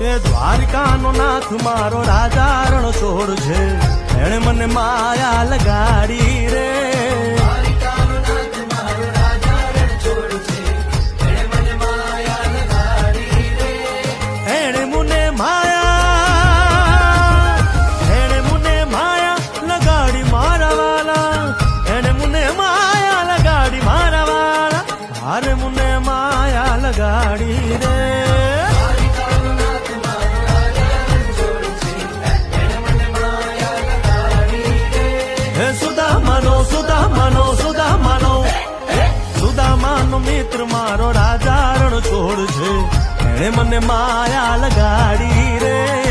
એ દ્વારિકાનો નાથ મારો રાજા રણછોડ છે, એણે મને માયા લગાડી રે. એણે મને માયા લગાડી મારા વાલા, એણે મને માયા લગાડી મારા વાલા, હારે મને માયા લગાડી રે. સુદામાનો મિત્ર મારો રાજા રણછોડ છે, એણે મને માયા લગાડી રે.